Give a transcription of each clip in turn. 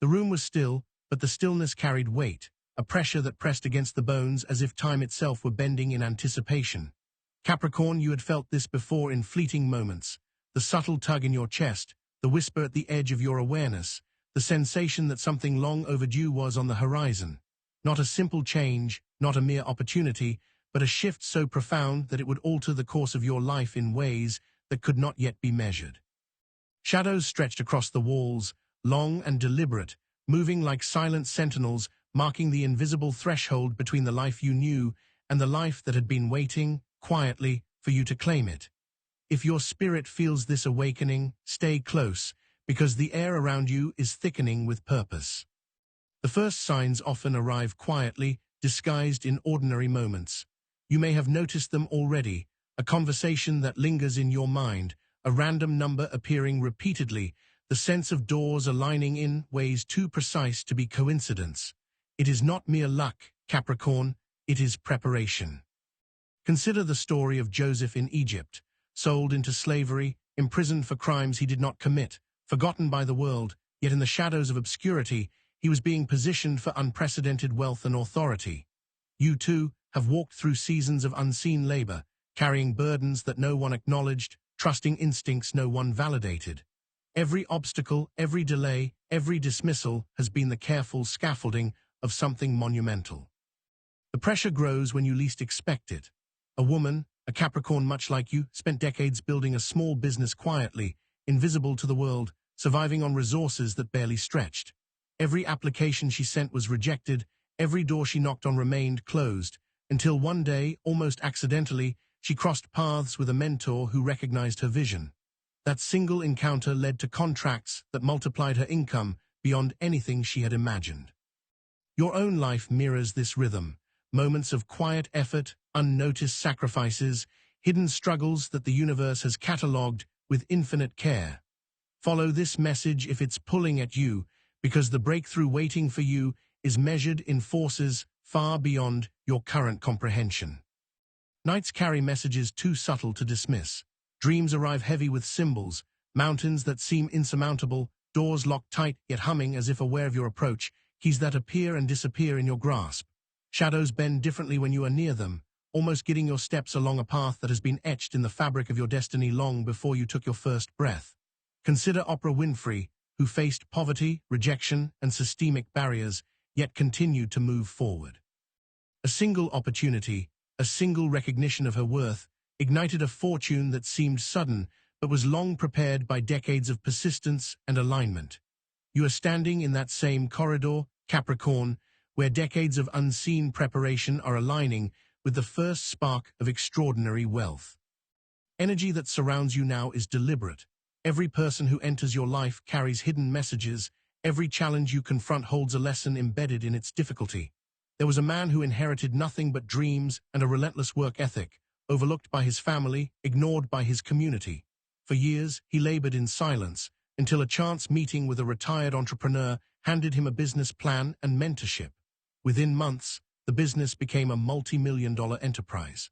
The room was still, but the stillness carried weight, a pressure that pressed against the bones as if time itself were bending in anticipation. Capricorn, you had felt this before in fleeting moments. The subtle tug in your chest, the whisper at the edge of your awareness, the sensation that something long overdue was on the horizon. Not a simple change, not a mere opportunity, but a shift so profound that it would alter the course of your life in ways that could not yet be measured. Shadows stretched across the walls, long and deliberate, moving like silent sentinels, marking the invisible threshold between the life you knew and the life that had been waiting, quietly, for you to claim it. If your spirit feels this awakening, stay close, because the air around you is thickening with purpose. The first signs often arrive quietly, disguised in ordinary moments. You may have noticed them already, a conversation that lingers in your mind, a random number appearing repeatedly, the sense of doors aligning in ways too precise to be coincidence. It is not mere luck, Capricorn, it is preparation. Consider the story of Joseph in Egypt, sold into slavery, imprisoned for crimes he did not commit, forgotten by the world, yet in the shadows of obscurity, he was being positioned for unprecedented wealth and authority. You too have walked through seasons of unseen labor, carrying burdens that no one acknowledged, trusting instincts no one validated. Every obstacle, every delay, every dismissal has been the careful scaffolding of something monumental. The pressure grows when you least expect it. A woman, a Capricorn much like you, spent decades building a small business quietly, invisible to the world, surviving on resources that barely stretched. Every application she sent was rejected, every door she knocked on remained closed, until one day, almost accidentally, she crossed paths with a mentor who recognized her vision. That single encounter led to contracts that multiplied her income beyond anything she had imagined. Your own life mirrors this rhythm, moments of quiet effort, unnoticed sacrifices, hidden struggles that the universe has catalogued with infinite care. Follow this message if it's pulling at you, because the breakthrough waiting for you is measured in forces far beyond your current comprehension. Nights carry messages too subtle to dismiss. Dreams arrive heavy with symbols, mountains that seem insurmountable, doors locked tight yet humming as if aware of your approach, keys that appear and disappear in your grasp. Shadows bend differently when you are near them, almost guiding your steps along a path that has been etched in the fabric of your destiny long before you took your first breath. Consider Oprah Winfrey, who faced poverty, rejection, and systemic barriers, yet continued to move forward. A single opportunity, a single recognition of her worth, ignited a fortune that seemed sudden but was long prepared by decades of persistence and alignment. You are standing in that same corridor, Capricorn, where decades of unseen preparation are aligning with the first spark of extraordinary wealth. Energy that surrounds you now is deliberate. Every person who enters your life carries hidden messages. Every challenge you confront holds a lesson embedded in its difficulty. There was a man who inherited nothing but dreams and a relentless work ethic, overlooked by his family, ignored by his community. For years, he labored in silence, until a chance meeting with a retired entrepreneur handed him a business plan and mentorship. Within months, the business became a multi-million-dollar enterprise.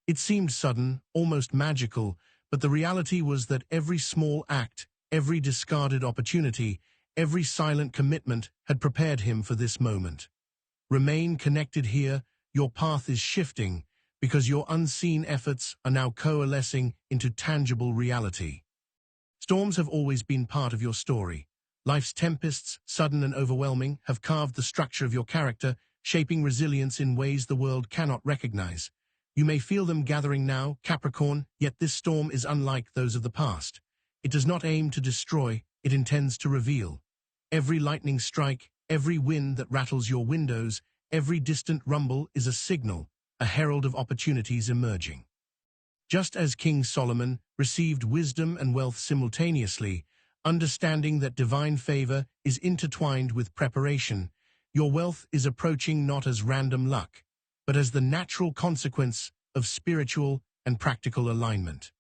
It seemed sudden, almost magical, but the reality was that every small act, every discarded opportunity, every silent commitment had prepared him for this moment. Remain connected here, your path is shifting, because your unseen efforts are now coalescing into tangible reality. Storms have always been part of your story. Life's tempests, sudden and overwhelming, have carved the structure of your character, shaping resilience in ways the world cannot recognize. You may feel them gathering now, Capricorn, yet this storm is unlike those of the past. It does not aim to destroy, it intends to reveal. Every lightning strike, every wind that rattles your windows, every distant rumble is a signal, a herald of opportunities emerging. Just as King Solomon received wisdom and wealth simultaneously, understanding that divine favor is intertwined with preparation, your wealth is approaching not as random luck, but as the natural consequence of spiritual and practical alignment.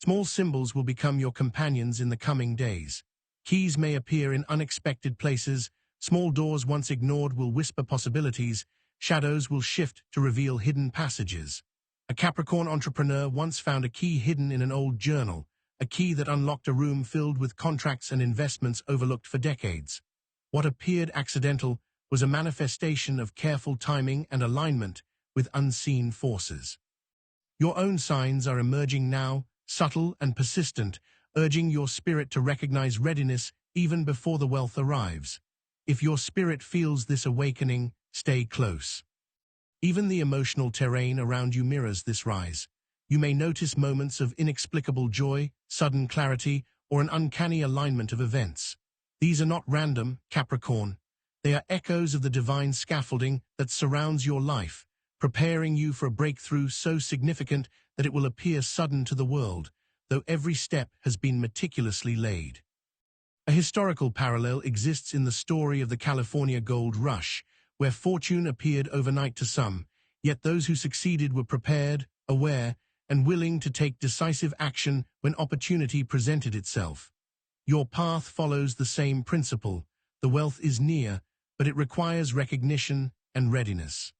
Small symbols will become your companions in the coming days. Keys may appear in unexpected places, small doors once ignored will whisper possibilities, shadows will shift to reveal hidden passages. A Capricorn entrepreneur once found a key hidden in an old journal, a key that unlocked a room filled with contracts and investments overlooked for decades. What appeared accidental was a manifestation of careful timing and alignment with unseen forces. Your own signs are emerging now, subtle and persistent, urging your spirit to recognize readiness even before the wealth arrives. If your spirit feels this awakening, stay close. Even the emotional terrain around you mirrors this rise. You may notice moments of inexplicable joy, sudden clarity, or an uncanny alignment of events. These are not random, Capricorn. They are echoes of the divine scaffolding that surrounds your life, preparing you for a breakthrough so significant that it will appear sudden to the world, though every step has been meticulously laid. A historical parallel exists in the story of the California Gold Rush, where fortune appeared overnight to some, yet those who succeeded were prepared, aware, and willing to take decisive action when opportunity presented itself. Your path follows the same principle. The wealth is near, but it requires recognition and readiness.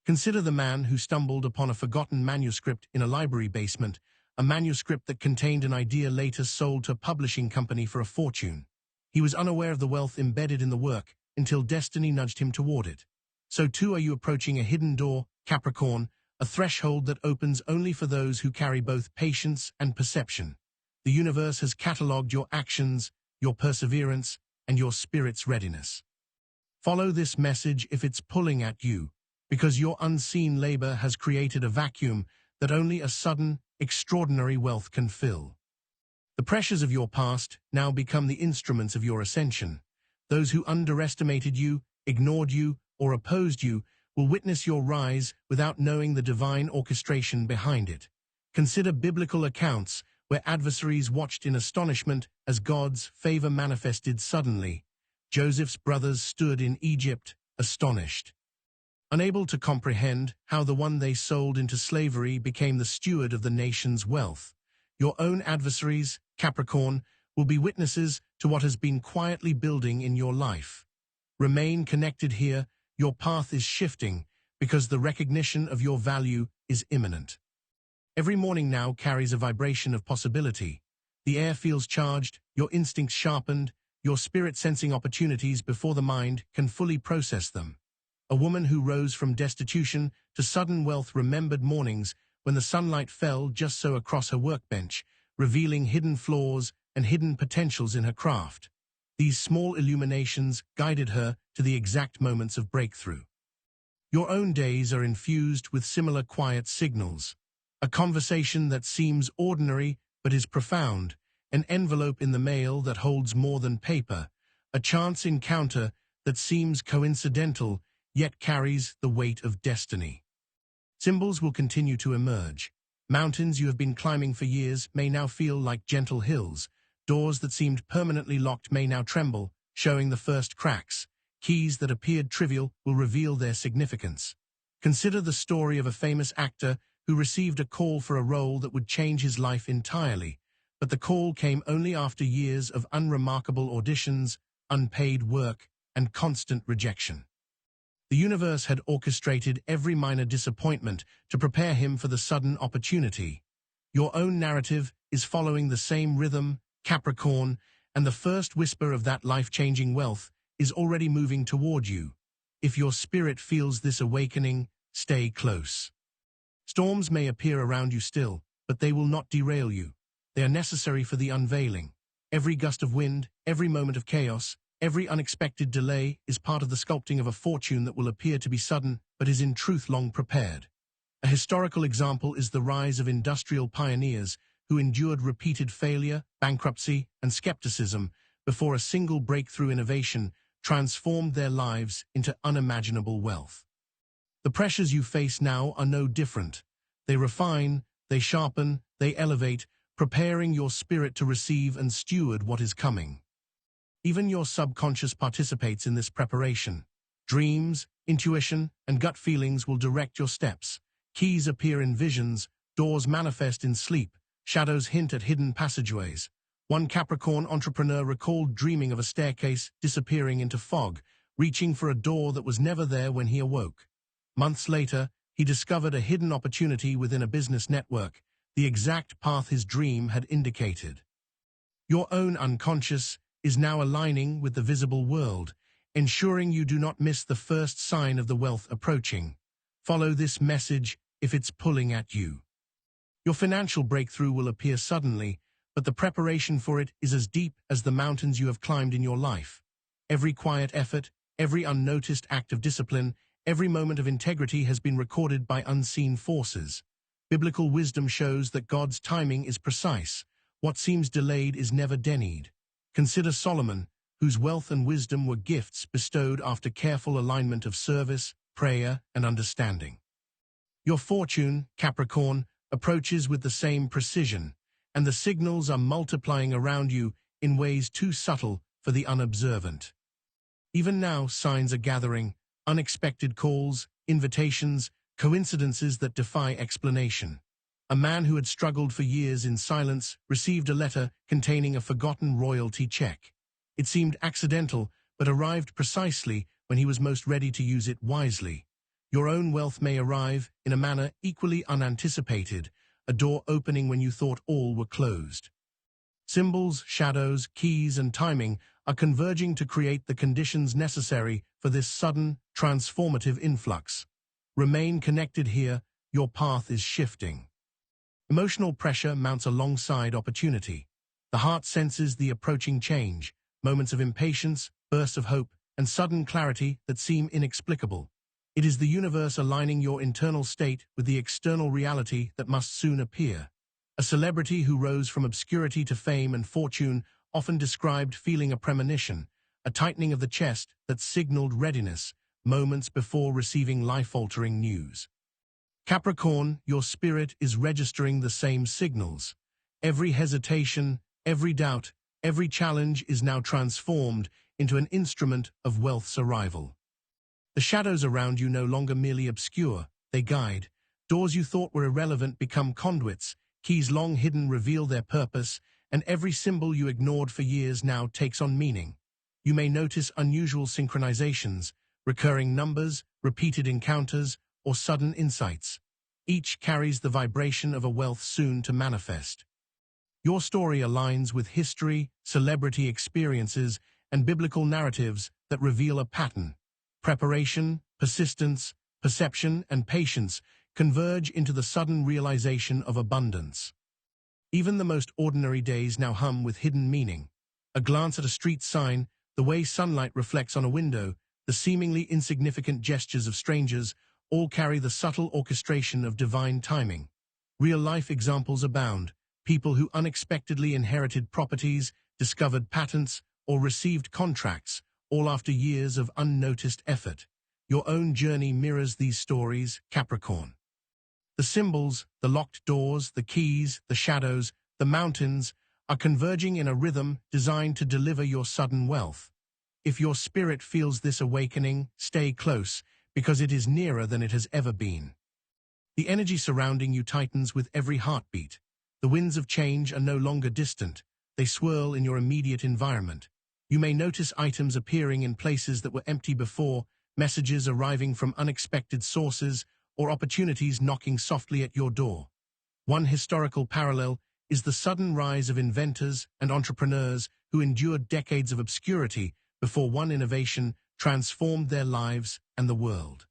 Consider the man who stumbled upon a forgotten manuscript in a library basement, a manuscript that contained an idea later sold to a publishing company for a fortune. He was unaware of the wealth embedded in the work until destiny nudged him toward it. So too are you approaching a hidden door, Capricorn, a threshold that opens only for those who carry both patience and perception. The universe has catalogued your actions, your perseverance, and your spirit's readiness. Follow this message if it's pulling at you, because your unseen labor has created a vacuum that only a sudden, extraordinary wealth can fill. The pressures of your past now become the instruments of your ascension. Those who underestimated you, ignored you, or opposed you will witness your rise without knowing the divine orchestration behind it. Consider biblical accounts where adversaries watched in astonishment as God's favor manifested suddenly. Joseph's brothers stood in Egypt, astonished, unable to comprehend how the one they sold into slavery became the steward of the nation's wealth. Your own adversaries, Capricorn, will be witnesses to what has been quietly building in your life. Remain connected here. Your path is shifting because the recognition of your value is imminent. Every morning now carries a vibration of possibility. The air feels charged, your instincts sharpened, your spirit sensing opportunities before the mind can fully process them. A woman who rose from destitution to sudden wealth remembered mornings when the sunlight fell just so across her workbench, revealing hidden flaws and hidden potentials in her craft. These small illuminations guided her to the exact moments of breakthrough. Your own days are infused with similar quiet signals. A conversation that seems ordinary but is profound, an envelope in the mail that holds more than paper, a chance encounter that seems coincidental yet carries the weight of destiny. Symbols will continue to emerge. Mountains you have been climbing for years may now feel like gentle hills. Doors that seemed permanently locked may now tremble, showing the first cracks. Keys that appeared trivial will reveal their significance. Consider the story of a famous actor who received a call for a role that would change his life entirely, but the call came only after years of unremarkable auditions, unpaid work, and constant rejection. The universe had orchestrated every minor disappointment to prepare him for the sudden opportunity. Your own narrative is following the same rhythm, Capricorn, and the first whisper of that life-changing wealth is already moving toward you. If your spirit feels this awakening, stay close. Storms may appear around you still, but they will not derail you. They are necessary for the unveiling. Every gust of wind, every moment of chaos, every unexpected delay is part of the sculpting of a fortune that will appear to be sudden, but is in truth long prepared. A historical example is the rise of industrial pioneers who endured repeated failure, bankruptcy, and skepticism before a single breakthrough innovation transformed their lives into unimaginable wealth. The pressures you face now are no different. They refine, they sharpen, they elevate, preparing your spirit to receive and steward what is coming. Even your subconscious participates in this preparation. Dreams, intuition, and gut feelings will direct your steps. Keys appear in visions, doors manifest in sleep, shadows hint at hidden passageways. One Capricorn entrepreneur recalled dreaming of a staircase disappearing into fog, reaching for a door that was never there when he awoke. Months later, he discovered a hidden opportunity within a business network, the exact path his dream had indicated. Your own unconscious, is now aligning with the visible world, ensuring you do not miss the first sign of the wealth approaching. Follow this message if it's pulling at you. Your financial breakthrough will appear suddenly, but the preparation for it is as deep as the mountains you have climbed in your life. Every quiet effort, every unnoticed act of discipline, every moment of integrity has been recorded by unseen forces. Biblical wisdom shows that God's timing is precise. What seems delayed is never denied. Consider Solomon, whose wealth and wisdom were gifts bestowed after careful alignment of service, prayer, and understanding. Your fortune, Capricorn, approaches with the same precision, and the signals are multiplying around you in ways too subtle for the unobservant. Even now, signs are gathering, unexpected calls, invitations, coincidences that defy explanation. A man who had struggled for years in silence received a letter containing a forgotten royalty check. It seemed accidental, but arrived precisely when he was most ready to use it wisely. Your own wealth may arrive in a manner equally unanticipated, a door opening when you thought all were closed. Symbols, shadows, keys, and timing are converging to create the conditions necessary for this sudden, transformative influx. Remain connected here, your path is shifting. Emotional pressure mounts alongside opportunity. The heart senses the approaching change, moments of impatience, bursts of hope, and sudden clarity that seem inexplicable. It is the universe aligning your internal state with the external reality that must soon appear. A celebrity who rose from obscurity to fame and fortune often described feeling a premonition, a tightening of the chest that signaled readiness, moments before receiving life-altering news. Capricorn, your spirit is registering the same signals. Every hesitation, every doubt, every challenge is now transformed into an instrument of wealth's arrival. The shadows around you no longer merely obscure, they guide. Doors you thought were irrelevant become conduits, keys long hidden reveal their purpose, and every symbol you ignored for years now takes on meaning. You may notice unusual synchronizations, recurring numbers, repeated encounters, or sudden insights. Each carries the vibration of a wealth soon to manifest. Your story aligns with history, celebrity experiences, and biblical narratives that reveal a pattern. Preparation, persistence, perception, and patience converge into the sudden realization of abundance. Even the most ordinary days now hum with hidden meaning. A glance at a street sign, the way sunlight reflects on a window, the seemingly insignificant gestures of strangers, all carry the subtle orchestration of divine timing. Real-life examples abound. People who unexpectedly inherited properties, discovered patents, or received contracts, all after years of unnoticed effort. Your own journey mirrors these stories, Capricorn. The symbols, the locked doors, the keys, the shadows, the mountains, are converging in a rhythm designed to deliver your sudden wealth. If your spirit feels this awakening, stay close, because it is nearer than it has ever been. The energy surrounding you tightens with every heartbeat. The winds of change are no longer distant, they swirl in your immediate environment. You may notice items appearing in places that were empty before, messages arriving from unexpected sources, or opportunities knocking softly at your door. One historical parallel is the sudden rise of inventors and entrepreneurs who endured decades of obscurity before one innovation transformed their lives and the world.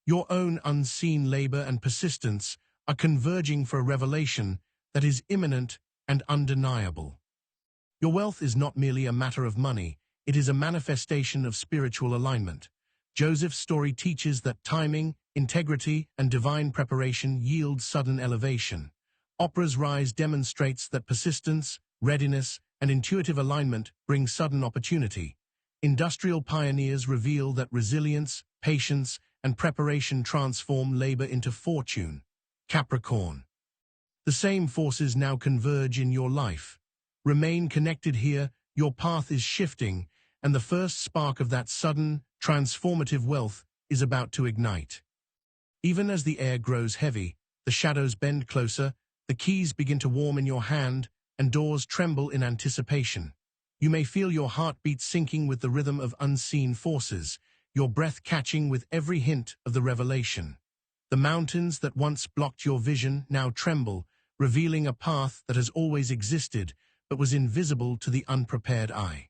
Your own unseen labor and persistence are converging for a revelation that is imminent and undeniable. Your wealth is not merely a matter of money, it is a manifestation of spiritual alignment. Joseph's story teaches that timing, integrity, and divine preparation yield sudden elevation. Oprah's rise demonstrates that persistence, readiness, and intuitive alignment bring sudden opportunity. Industrial pioneers reveal that resilience, patience, and preparation transform labor into fortune. Capricorn. The same forces now converge in your life. Remain connected here, your path is shifting, and the first spark of that sudden, transformative wealth is about to ignite. Even as the air grows heavy, the shadows bend closer, the keys begin to warm in your hand, and doors tremble in anticipation. You may feel your heartbeat syncing with the rhythm of unseen forces, your breath catching with every hint of the revelation. The mountains that once blocked your vision now tremble, revealing a path that has always existed, but was invisible to the unprepared eye.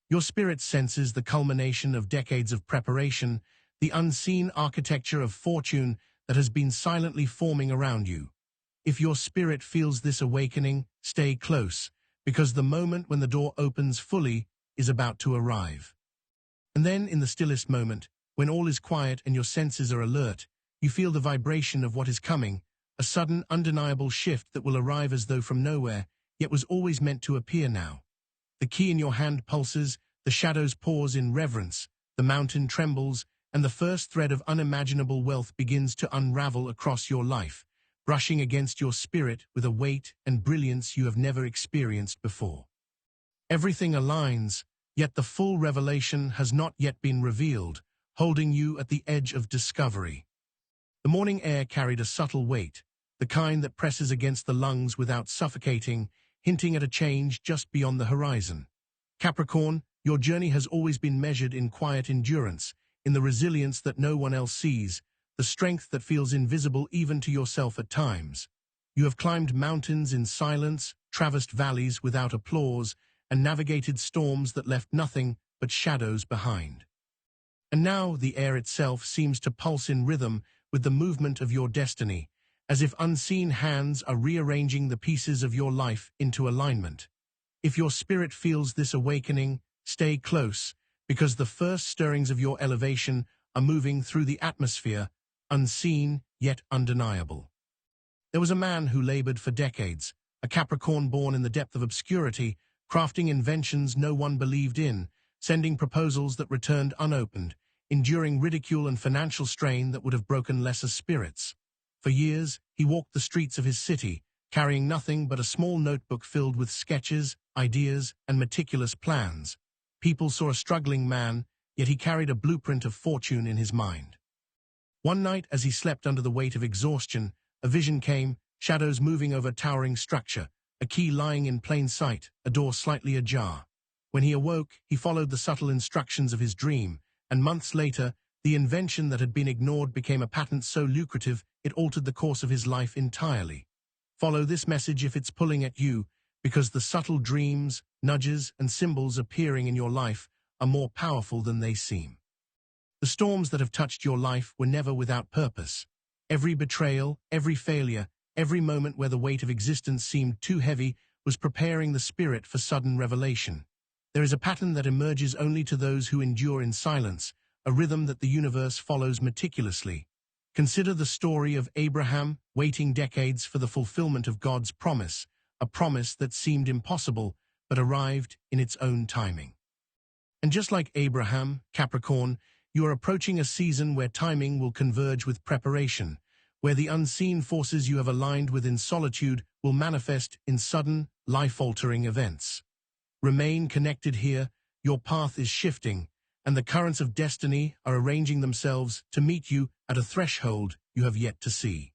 Your spirit senses the culmination of decades of preparation, the unseen architecture of fortune that has been silently forming around you. If your spirit feels this awakening, stay close, because the moment when the door opens fully is about to arrive. And then, in the stillest moment, when all is quiet and your senses are alert, you feel the vibration of what is coming, a sudden, undeniable shift that will arrive as though from nowhere, yet was always meant to appear now. The key in your hand pulses, the shadows pause in reverence, the mountain trembles, and the first thread of unimaginable wealth begins to unravel across your life, brushing against your spirit with a weight and brilliance you have never experienced before. Everything aligns, yet the full revelation has not yet been revealed, holding you at the edge of discovery. The morning air carried a subtle weight, the kind that presses against the lungs without suffocating, hinting at a change just beyond the horizon. Capricorn, your journey has always been measured in quiet endurance, in the resilience that no one else sees, the strength that feels invisible even to yourself at times. You have climbed mountains in silence, traversed valleys without applause, and navigated storms that left nothing but shadows behind. And now the air itself seems to pulse in rhythm with the movement of your destiny, as if unseen hands are rearranging the pieces of your life into alignment. If your spirit feels this awakening, stay close, because the first stirrings of your elevation are moving through the atmosphere, unseen yet undeniable. There was a man who labored for decades, a Capricorn born in the depth of obscurity, crafting inventions no one believed in, sending proposals that returned unopened, enduring ridicule and financial strain that would have broken lesser spirits. For years, he walked the streets of his city, carrying nothing but a small notebook filled with sketches, ideas, and meticulous plans. People saw a struggling man, yet he carried a blueprint of fortune in his mind. One night, as he slept under the weight of exhaustion, a vision came, shadows moving over a towering structure, a key lying in plain sight, a door slightly ajar. When he awoke, he followed the subtle instructions of his dream, and months later, the invention that had been ignored became a patent so lucrative it altered the course of his life entirely. Follow this message if it's pulling at you, because the subtle dreams, nudges, and symbols appearing in your life are more powerful than they seem. The storms that have touched your life were never without purpose. Every betrayal, every failure, every moment where the weight of existence seemed too heavy was preparing the spirit for sudden revelation. There is a pattern that emerges only to those who endure in silence, a rhythm that the universe follows meticulously. Consider the story of Abraham, waiting decades for the fulfillment of God's promise, a promise that seemed impossible but arrived in its own timing. And just like Abraham, Capricorn, you are approaching a season where timing will converge with preparation, where the unseen forces you have aligned with in solitude will manifest in sudden, life-altering events. Remain connected here, your path is shifting, and the currents of destiny are arranging themselves to meet you at a threshold you have yet to see.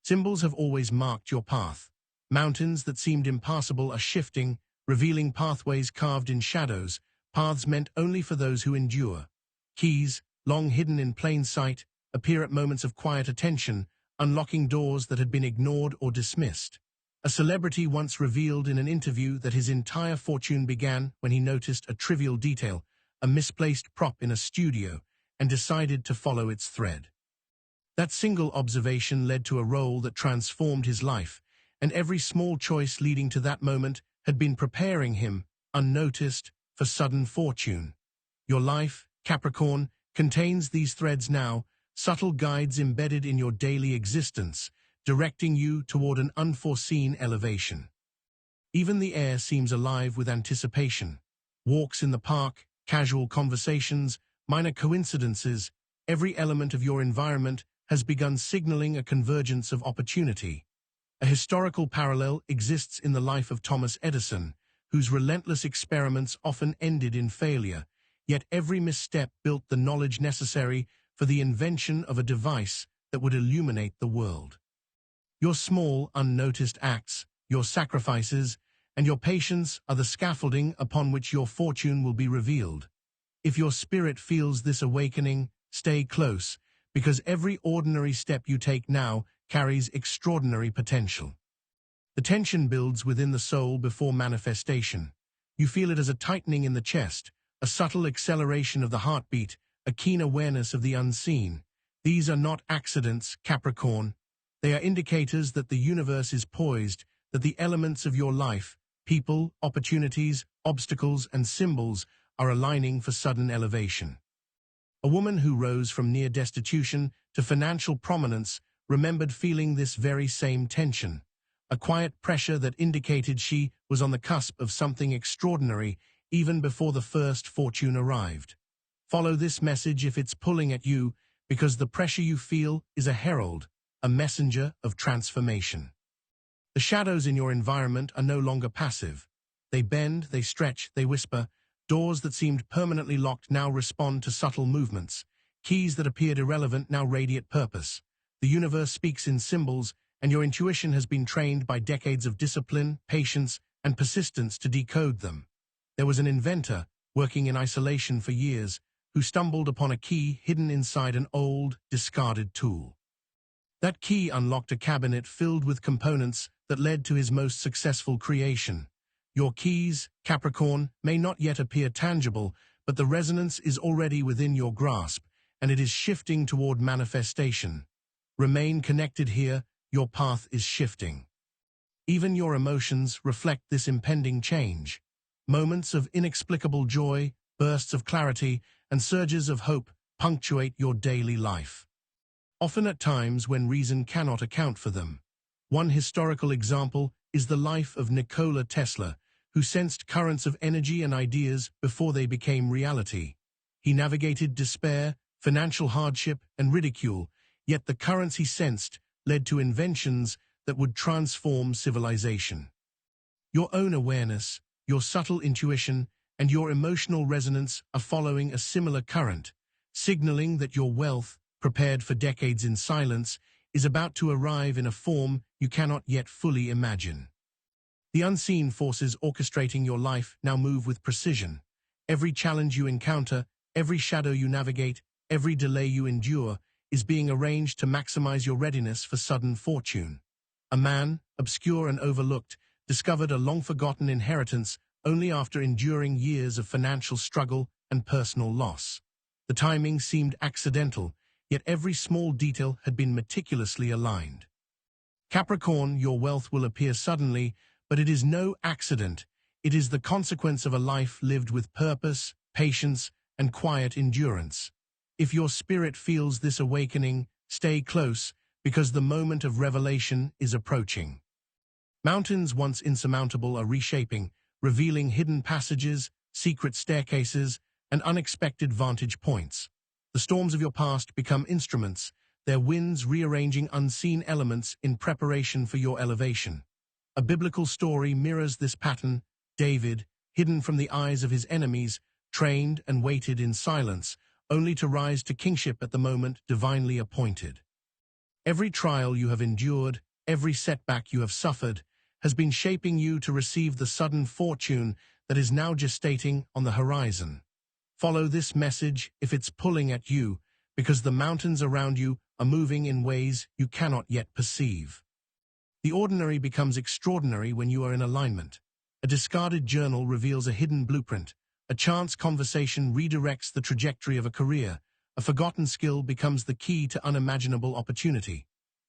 Symbols have always marked your path. Mountains that seemed impassable are shifting, revealing pathways carved in shadows, paths meant only for those who endure. Keys, long hidden in plain sight, appear at moments of quiet attention, unlocking doors that had been ignored or dismissed. A celebrity once revealed in an interview that his entire fortune began when he noticed a trivial detail, a misplaced prop in a studio, and decided to follow its thread. That single observation led to a role that transformed his life, and every small choice leading to that moment had been preparing him, unnoticed, for sudden fortune. Your life, Capricorn, contains these threads now, subtle guides embedded in your daily existence, directing you toward an unforeseen elevation. Even the air seems alive with anticipation. Walks in the park, casual conversations, minor coincidences, every element of your environment has begun signaling a convergence of opportunity. A historical parallel exists in the life of Thomas Edison, whose relentless experiments often ended in failure, yet every misstep built the knowledge necessary for the invention of a device that would illuminate the world. Your small, unnoticed acts, your sacrifices, and your patience are the scaffolding upon which your fortune will be revealed. If your spirit feels this awakening, stay close, because every ordinary step you take now carries extraordinary potential. The tension builds within the soul before manifestation. You feel it as a tightening in the chest, a subtle acceleration of the heartbeat, a keen awareness of the unseen. These are not accidents, Capricorn. They are indicators that the universe is poised, that the elements of your life, people, opportunities, obstacles, and symbols are aligning for sudden elevation. A woman who rose from near destitution to financial prominence remembered feeling this very same tension, a quiet pressure that indicated she was on the cusp of something extraordinary even before the first fortune arrived. Follow this message if it's pulling at you, because the pressure you feel is a herald, a messenger of transformation. The shadows in your environment are no longer passive. They bend, they stretch, they whisper. Doors that seemed permanently locked now respond to subtle movements. Keys that appeared irrelevant now radiate purpose. The universe speaks in symbols, and your intuition has been trained by decades of discipline, patience, and persistence to decode them. There was an inventor, working in isolation for years, who stumbled upon a key hidden inside an old, discarded tool. That key unlocked a cabinet filled with components that led to his most successful creation. Your keys, Capricorn, may not yet appear tangible, but the resonance is already within your grasp, and it is shifting toward manifestation. Remain connected here, your path is shifting. Even your emotions reflect this impending change. Moments of inexplicable joy, bursts of clarity, and surges of hope punctuate your daily life. Often at times when reason cannot account for them. One historical example is the life of Nikola Tesla, who sensed currents of energy and ideas before they became reality. He navigated despair, financial hardship, and ridicule, yet the currents he sensed led to inventions that would transform civilization. Your own awareness, your subtle intuition, and your emotional resonance are following a similar current, signaling that your wealth, prepared for decades in silence, is about to arrive in a form you cannot yet fully imagine. The unseen forces orchestrating your life now move with precision. Every challenge you encounter, every shadow you navigate, every delay you endure is being arranged to maximize your readiness for sudden fortune. A man, obscure and overlooked, discovered a long-forgotten inheritance only after enduring years of financial struggle and personal loss. The timing seemed accidental, yet every small detail had been meticulously aligned. Capricorn, your wealth will appear suddenly, but it is no accident. It is the consequence of a life lived with purpose, patience, and quiet endurance. If your spirit feels this awakening, stay close, because the moment of revelation is approaching. Mountains once insurmountable are reshaping, revealing hidden passages, secret staircases, and unexpected vantage points. The storms of your past become instruments, their winds rearranging unseen elements in preparation for your elevation. A biblical story mirrors this pattern. David, hidden from the eyes of his enemies, trained and waited in silence, only to rise to kingship at the moment divinely appointed. Every trial you have endured, every setback you have suffered, has been shaping you to receive the sudden fortune that is now gestating on the horizon. Follow this message if it's pulling at you, because the mountains around you are moving in ways you cannot yet perceive. The ordinary becomes extraordinary when you are in alignment. A discarded journal reveals a hidden blueprint. A chance conversation redirects the trajectory of a career. A forgotten skill becomes the key to unimaginable opportunity.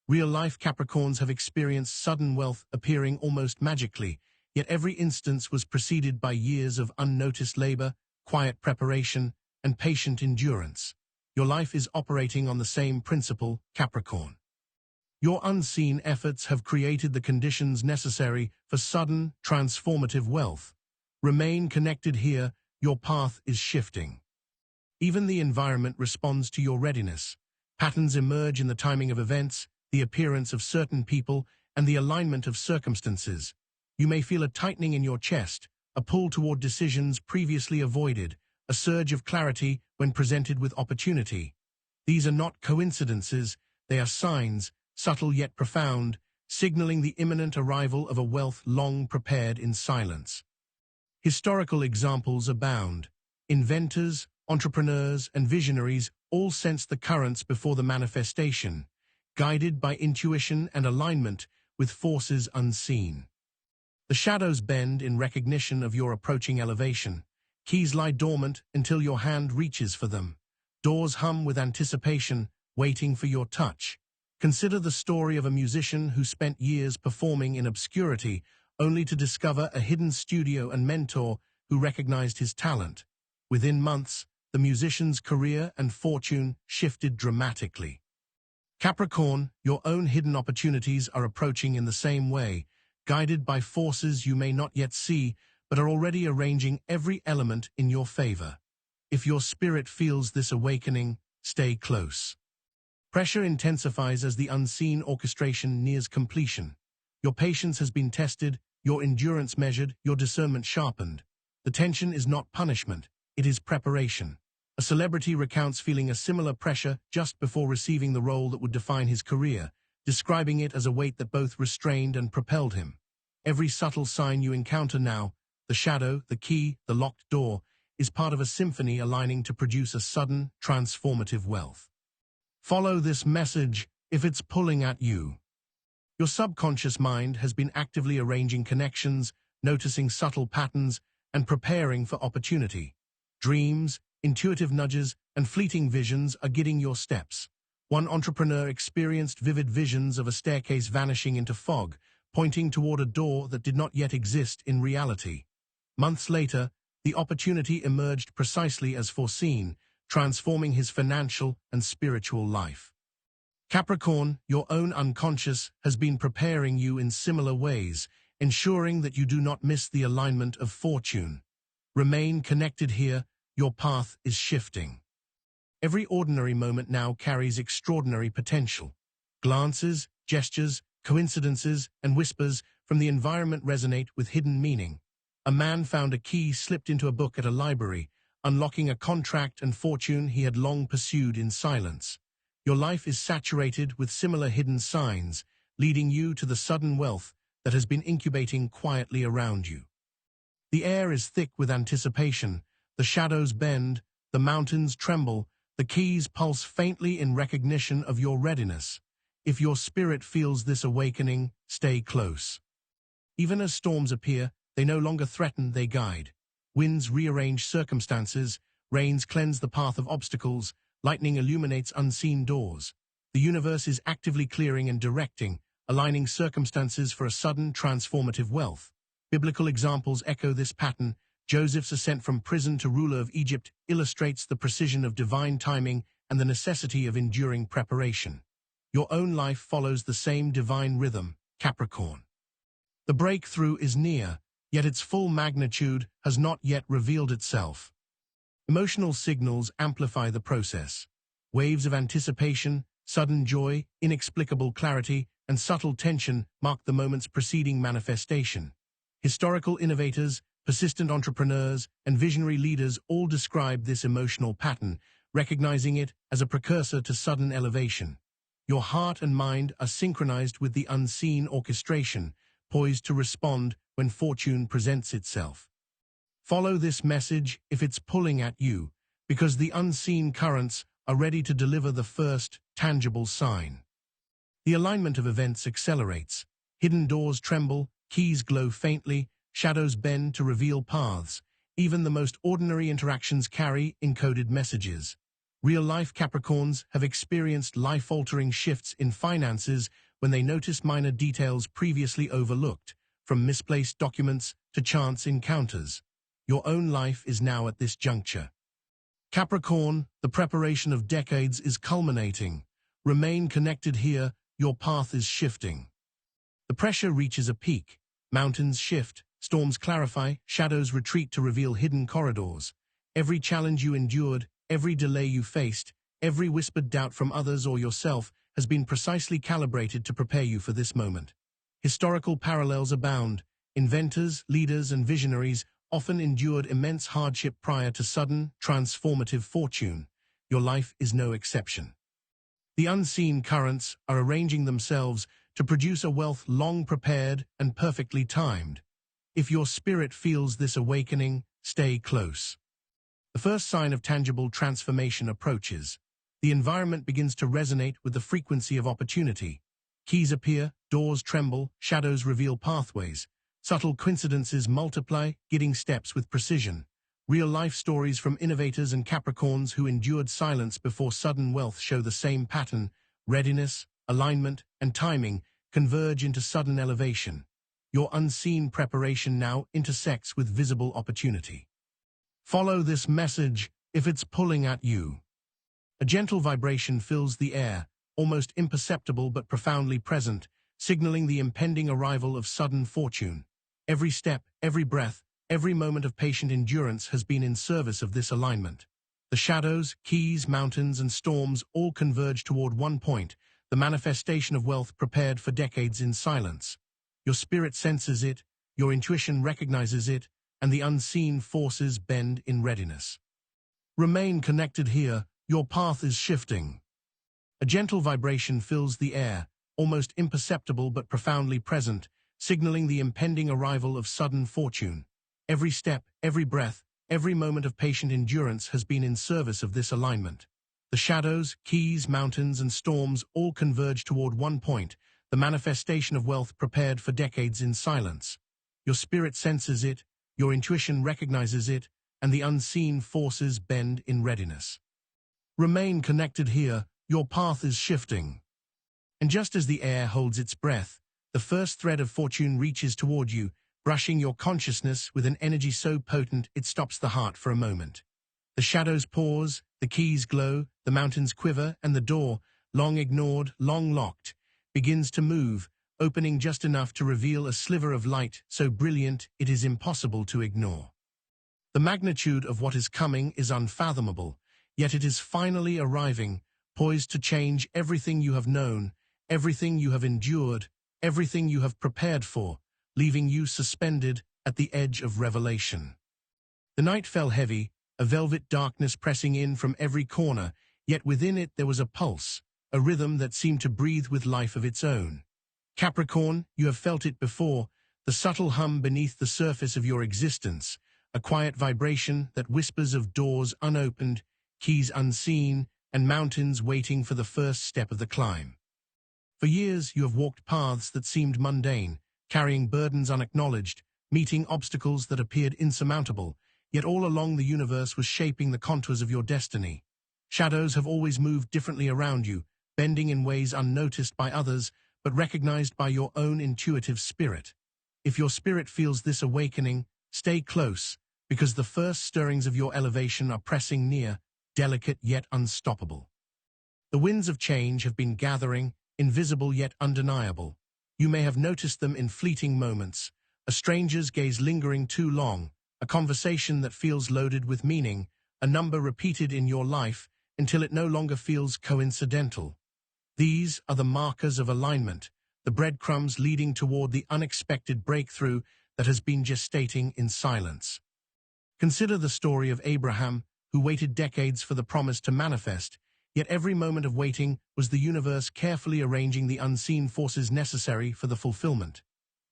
Real-life Capricorns have experienced sudden wealth appearing almost magically, yet every instance was preceded by years of unnoticed labor, quiet preparation, and patient endurance. Your life is operating on the same principle, Capricorn. Your unseen efforts have created the conditions necessary for sudden, transformative wealth. Remain connected here, your path is shifting. Even the environment responds to your readiness. Patterns emerge in the timing of events, the appearance of certain people, and the alignment of circumstances. You may feel a tightening in your chest, a pull toward decisions previously avoided, a surge of clarity when presented with opportunity. These are not coincidences, they are signs, subtle yet profound, signaling the imminent arrival of a wealth long prepared in silence. Historical examples abound. Inventors, entrepreneurs, and visionaries all sensed the currents before the manifestation, guided by intuition and alignment with forces unseen. The shadows bend in recognition of your approaching elevation. Keys lie dormant until your hand reaches for them. Doors hum with anticipation, waiting for your touch. Consider the story of a musician who spent years performing in obscurity, only to discover a hidden studio and mentor who recognized his talent. Within months, the musician's career and fortune shifted dramatically. Capricorn, your own hidden opportunities are approaching in the same way, guided by forces you may not yet see, but are already arranging every element in your favor. If your spirit feels this awakening, stay close. Pressure intensifies as the unseen orchestration nears completion. Your patience has been tested, your endurance measured, your discernment sharpened. The tension is not punishment, it is preparation. A celebrity recounts feeling a similar pressure just before receiving the role that would define his career, describing it as a weight that both restrained and propelled him. Every subtle sign you encounter now, the shadow, the key, the locked door, is part of a symphony aligning to produce a sudden, transformative wealth. Follow this message if it's pulling at you. Your subconscious mind has been actively arranging connections, noticing subtle patterns, and preparing for opportunity. Dreams, intuitive nudges, and fleeting visions are guiding your steps. One entrepreneur experienced vivid visions of a staircase vanishing into fog, pointing toward a door that did not yet exist in reality. Months later, the opportunity emerged precisely as foreseen, transforming his financial and spiritual life. Capricorn, your own unconscious has been preparing you in similar ways, ensuring that you do not miss the alignment of fortune. Remain connected here, your path is shifting. Every ordinary moment now carries extraordinary potential. Glances, gestures, coincidences, and whispers from the environment resonate with hidden meaning. A man found a key slipped into a book at a library, unlocking a contract and fortune he had long pursued in silence. Your life is saturated with similar hidden signs, leading you to the sudden wealth that has been incubating quietly around you. The air is thick with anticipation, the shadows bend, the mountains tremble, the keys pulse faintly in recognition of your readiness. If your spirit feels this awakening, stay close. Even as storms appear, they no longer threaten, they guide. Winds rearrange circumstances, rains cleanse the path of obstacles, lightning illuminates unseen doors. The universe is actively clearing and directing, aligning circumstances for a sudden transformative wealth. Biblical examples echo this pattern. Joseph's ascent from prison to ruler of Egypt illustrates the precision of divine timing and the necessity of enduring preparation. Your own life follows the same divine rhythm, Capricorn. The breakthrough is near, yet its full magnitude has not yet revealed itself. Emotional signals amplify the process. Waves of anticipation, sudden joy, inexplicable clarity, and subtle tension mark the moment's preceding manifestation. Historical innovators, persistent entrepreneurs, and visionary leaders all describe this emotional pattern, recognizing it as a precursor to sudden elevation. Your heart and mind are synchronized with the unseen orchestration, poised to respond when fortune presents itself. Follow this message if it's pulling at you, because the unseen currents are ready to deliver the first, tangible sign. The alignment of events accelerates. Hidden doors tremble, keys glow faintly, shadows bend to reveal paths. Even the most ordinary interactions carry encoded messages. Real-life Capricorns have experienced life-altering shifts in finances when they notice minor details previously overlooked, from misplaced documents to chance encounters. Your own life is now at this juncture. Capricorn, the preparation of decades is culminating. Remain connected here, your path is shifting. The pressure reaches a peak. Mountains shift, storms clarify, shadows retreat to reveal hidden corridors. Every challenge you endured, every delay you faced, every whispered doubt from others or yourself has been precisely calibrated to prepare you for this moment. Historical parallels abound. Inventors, leaders, and visionaries often endured immense hardship prior to sudden, transformative fortune. Your life is no exception. The unseen currents are arranging themselves to produce a wealth long prepared and perfectly timed. If your spirit feels this awakening, stay close. The first sign of tangible transformation approaches. The environment begins to resonate with the frequency of opportunity. Keys appear, doors tremble, shadows reveal pathways. Subtle coincidences multiply, guiding steps with precision. Real-life stories from innovators and Capricorns who endured silence before sudden wealth show the same pattern. Readiness, alignment, and timing converge into sudden elevation. Your unseen preparation now intersects with visible opportunity. Follow this message if it's pulling at you. A gentle vibration fills the air, almost imperceptible but profoundly present, signaling the impending arrival of sudden fortune. Every step, every breath, every moment of patient endurance has been in service of this alignment. The shadows, keys, mountains, and storms all converge toward one point, the manifestation of wealth prepared for decades in silence. Your spirit senses it, your intuition recognizes it, and the unseen forces bend in readiness. Remain connected here, your path is shifting. A gentle vibration fills the air, almost imperceptible but profoundly present, signaling the impending arrival of sudden fortune. Every step, every breath, every moment of patient endurance has been in service of this alignment. The shadows, keys, mountains, and storms all converge toward one point, the manifestation of wealth prepared for decades in silence. Your spirit senses it, your intuition recognizes it, and the unseen forces bend in readiness. Remain connected here, your path is shifting. And just as the air holds its breath, the first thread of fortune reaches toward you, brushing your consciousness with an energy so potent it stops the heart for a moment. The shadows pause, the keys glow, the mountains quiver, and the door, long ignored, long locked, begins to move, opening just enough to reveal a sliver of light so brilliant it is impossible to ignore. The magnitude of what is coming is unfathomable, yet it is finally arriving, poised to change everything you have known, everything you have endured, everything you have prepared for, leaving you suspended at the edge of revelation. The night fell heavy, a velvet darkness pressing in from every corner, yet within it there was a pulse, a rhythm that seemed to breathe with life of its own. Capricorn, you have felt it before, the subtle hum beneath the surface of your existence, a quiet vibration that whispers of doors unopened, keys unseen, and mountains waiting for the first step of the climb. For years you have walked paths that seemed mundane, carrying burdens unacknowledged, meeting obstacles that appeared insurmountable, yet all along the universe was shaping the contours of your destiny. Shadows have always moved differently around you, bending in ways unnoticed by others, but recognized by your own intuitive spirit. If your spirit feels this awakening, stay close, because the first stirrings of your elevation are pressing near, delicate yet unstoppable. The winds of change have been gathering, invisible yet undeniable. You may have noticed them in fleeting moments, a stranger's gaze lingering too long, a conversation that feels loaded with meaning, a number repeated in your life until it no longer feels coincidental. These are the markers of alignment, the breadcrumbs leading toward the unexpected breakthrough that has been gestating in silence. Consider the story of Abraham, who waited decades for the promise to manifest, yet every moment of waiting was the universe carefully arranging the unseen forces necessary for the fulfillment.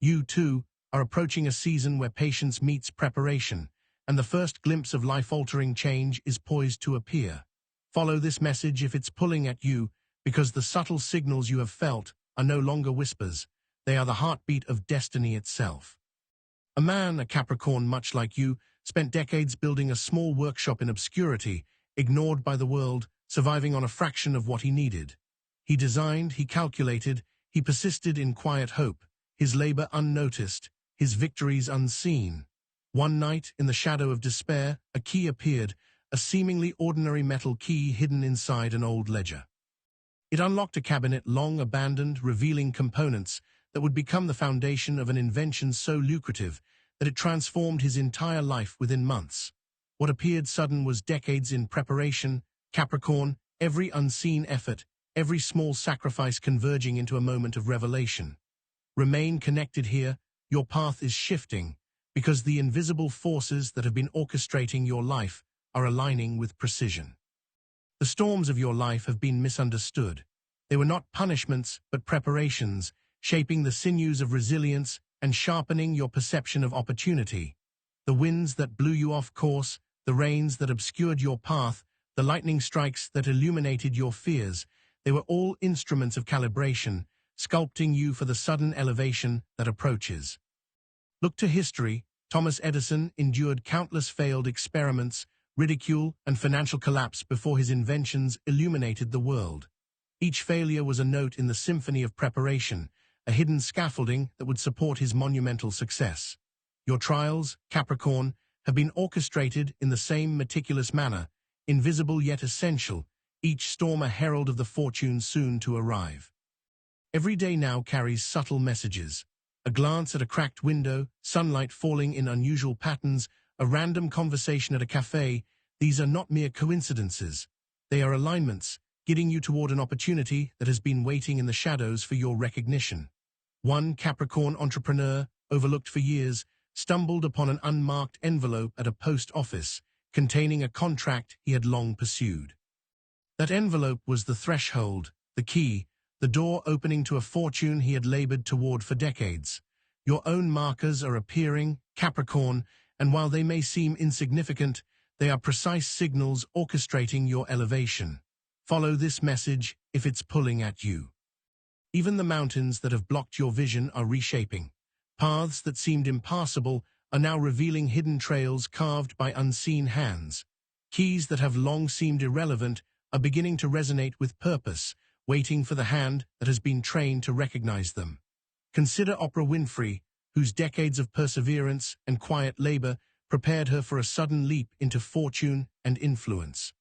You, too, are approaching a season where patience meets preparation, and the first glimpse of life-altering change is poised to appear. Follow this message if it's pulling at you, because the subtle signals you have felt are no longer whispers, they are the heartbeat of destiny itself. A man, a Capricorn much like you, spent decades building a small workshop in obscurity, ignored by the world, surviving on a fraction of what he needed. He designed, he calculated, he persisted in quiet hope, his labor unnoticed, his victories unseen. One night, in the shadow of despair, a key appeared, a seemingly ordinary metal key hidden inside an old ledger. It unlocked a cabinet long abandoned, revealing components that would become the foundation of an invention so lucrative that it transformed his entire life within months. What appeared sudden was decades in preparation. Capricorn, every unseen effort, every small sacrifice converging into a moment of revelation. Remain connected here, your path is shifting, because the invisible forces that have been orchestrating your life are aligning with precision. The storms of your life have been misunderstood. They were not punishments, but preparations, shaping the sinews of resilience and sharpening your perception of opportunity. The winds that blew you off course, the rains that obscured your path, the lightning strikes that illuminated your fears, they were all instruments of calibration, sculpting you for the sudden elevation that approaches. Look to history. Thomas Edison endured countless failed experiments, ridicule, and financial collapse before his inventions illuminated the world. Each failure was a note in the symphony of preparation, a hidden scaffolding that would support his monumental success. Your trials, Capricorn, have been orchestrated in the same meticulous manner, invisible yet essential, each storm a herald of the fortune soon to arrive. Every day now carries subtle messages. A glance at a cracked window, sunlight falling in unusual patterns, a random conversation at a cafe, these are not mere coincidences. They are alignments, guiding you toward an opportunity that has been waiting in the shadows for your recognition. One Capricorn entrepreneur, overlooked for years, stumbled upon an unmarked envelope at a post office, containing a contract he had long pursued. That envelope was the threshold, the key, the door opening to a fortune he had labored toward for decades. Your own markers are appearing, Capricorn, and while they may seem insignificant, they are precise signals orchestrating your elevation. Follow this message if it's pulling at you. Even the mountains that have blocked your vision are reshaping. Paths that seemed impassable are now revealing hidden trails carved by unseen hands. Keys that have long seemed irrelevant are beginning to resonate with purpose, waiting for the hand that has been trained to recognize them. Consider Oprah Winfrey, whose decades of perseverance and quiet labor prepared her for a sudden leap into fortune and influence.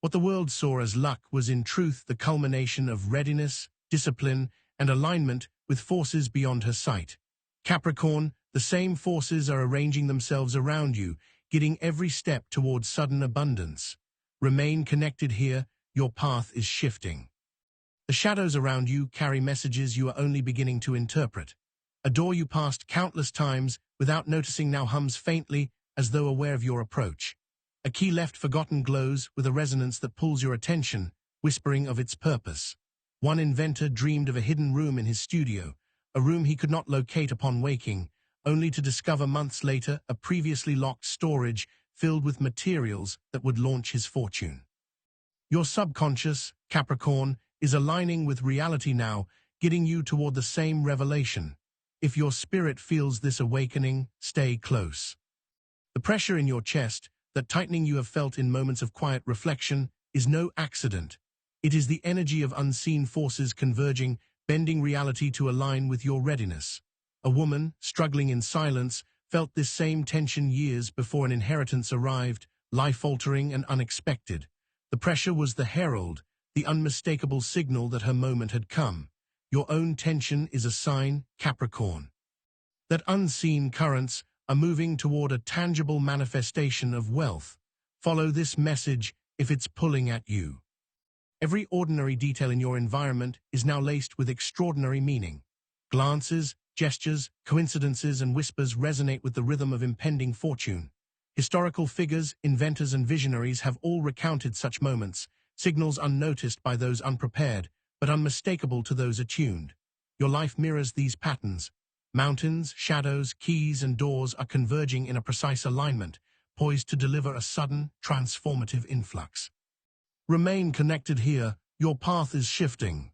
What the world saw as luck was in truth the culmination of readiness, discipline, and alignment with forces beyond her sight. Capricorn, the same forces are arranging themselves around you, guiding every step towards sudden abundance. Remain connected here, your path is shifting. The shadows around you carry messages you are only beginning to interpret. A door you passed countless times without noticing now hums faintly as though aware of your approach. A key left forgotten glows with a resonance that pulls your attention, whispering of its purpose. One inventor dreamed of a hidden room in his studio, a room he could not locate upon waking, only to discover months later a previously locked storage filled with materials that would launch his fortune. Your subconscious, Capricorn, is aligning with reality now, guiding you toward the same revelation. If your spirit feels this awakening, stay close. The pressure in your chest, that tightening you have felt in moments of quiet reflection, is no accident. It is the energy of unseen forces converging, bending reality to align with your readiness. A woman, struggling in silence, felt this same tension years before an inheritance arrived, life-altering and unexpected. The pressure was the herald, the unmistakable signal that her moment had come. Your own tension is a sign, Capricorn, that unseen currents are moving toward a tangible manifestation of wealth. Follow this message if it's pulling at you. Every ordinary detail in your environment is now laced with extraordinary meaning. Glances, gestures, coincidences, and whispers resonate with the rhythm of impending fortune. Historical figures, inventors, and visionaries have all recounted such moments, signals unnoticed by those unprepared, but unmistakable to those attuned. Your life mirrors these patterns. Mountains, shadows, keys, and doors are converging in a precise alignment, poised to deliver a sudden, transformative influx. Remain connected here, your path is shifting.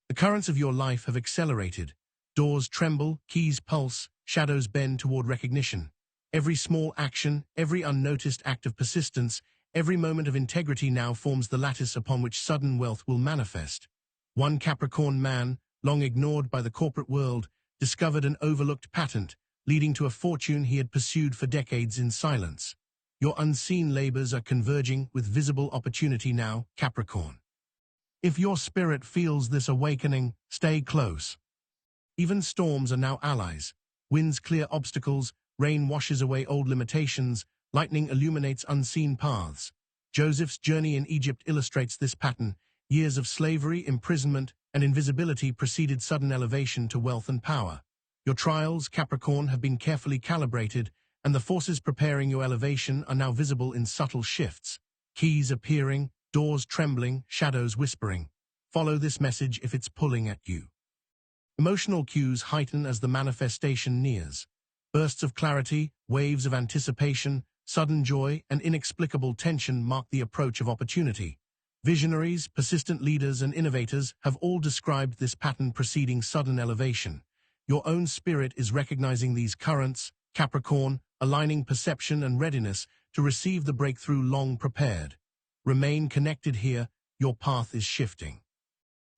The currents of your life have accelerated. Doors tremble, keys pulse, shadows bend toward recognition. Every small action, every unnoticed act of persistence, every moment of integrity now forms the lattice upon which sudden wealth will manifest. One Capricorn man, long ignored by the corporate world, discovered an overlooked patent, leading to a fortune he had pursued for decades in silence. Your unseen labors are converging with visible opportunity now, Capricorn. If your spirit feels this awakening, stay close. Even storms are now allies. Winds clear obstacles, rain washes away old limitations, lightning illuminates unseen paths. Joseph's journey in Egypt illustrates this pattern. Years of slavery, imprisonment, and invisibility preceded sudden elevation to wealth and power. Your trials, Capricorn, have been carefully calibrated, and the forces preparing your elevation are now visible in subtle shifts. Keys appearing, doors trembling, shadows whispering. Follow this message if it's pulling at you. Emotional cues heighten as the manifestation nears. Bursts of clarity, waves of anticipation, sudden joy, and inexplicable tension mark the approach of opportunity. Visionaries, persistent leaders, and innovators have all described this pattern preceding sudden elevation. Your own spirit is recognizing these currents, Capricorn, aligning perception and readiness to receive the breakthrough long prepared. Remain connected here, your path is shifting.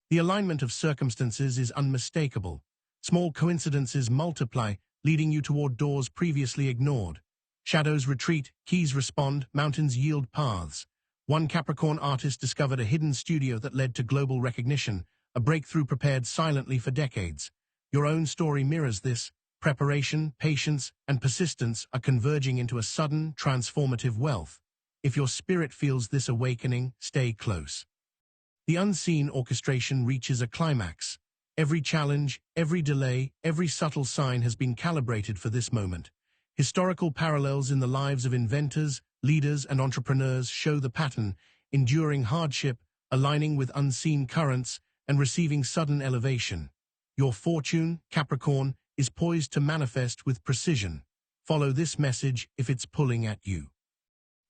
The alignment of circumstances is unmistakable. Small coincidences multiply, leading you toward doors previously ignored. Shadows retreat, keys respond, mountains yield paths. One Capricorn artist discovered a hidden studio that led to global recognition, a breakthrough prepared silently for decades. Your own story mirrors this. Preparation, patience, and persistence are converging into a sudden, transformative wealth. If your spirit feels this awakening, stay close. The unseen orchestration reaches a climax. Every challenge, every delay, every subtle sign has been calibrated for this moment. Historical parallels in the lives of inventors, leaders, and entrepreneurs show the pattern, enduring hardship, aligning with unseen currents, and receiving sudden elevation. Your fortune, Capricorn, is poised to manifest with precision. Follow this message if it's pulling at you.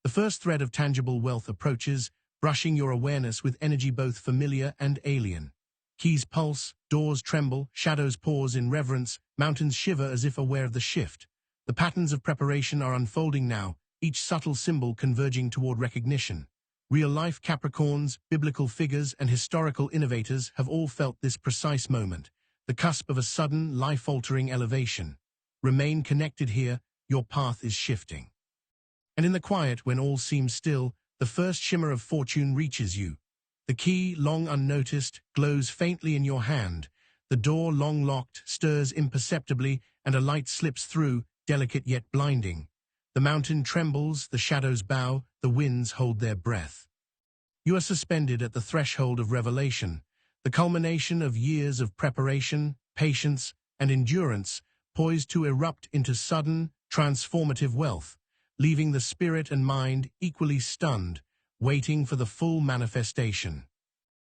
The first thread of tangible wealth approaches, brushing your awareness with energy both familiar and alien. Keys pulse, doors tremble, shadows pause in reverence, mountains shiver as if aware of the shift. The patterns of preparation are unfolding now, each subtle symbol converging toward recognition. Real-life Capricorns, biblical figures, and historical innovators have all felt this precise moment, the cusp of a sudden, life-altering elevation. Remain connected here, your path is shifting. And in the quiet, when all seems still, the first shimmer of fortune reaches you. The key, long unnoticed, glows faintly in your hand. The door, long locked, stirs imperceptibly, and a light slips through, delicate yet blinding. The mountain trembles, the shadows bow, the winds hold their breath. You are suspended at the threshold of revelation, the culmination of years of preparation, patience, and endurance, poised to erupt into sudden, transformative wealth, leaving the spirit and mind equally stunned, waiting for the full manifestation.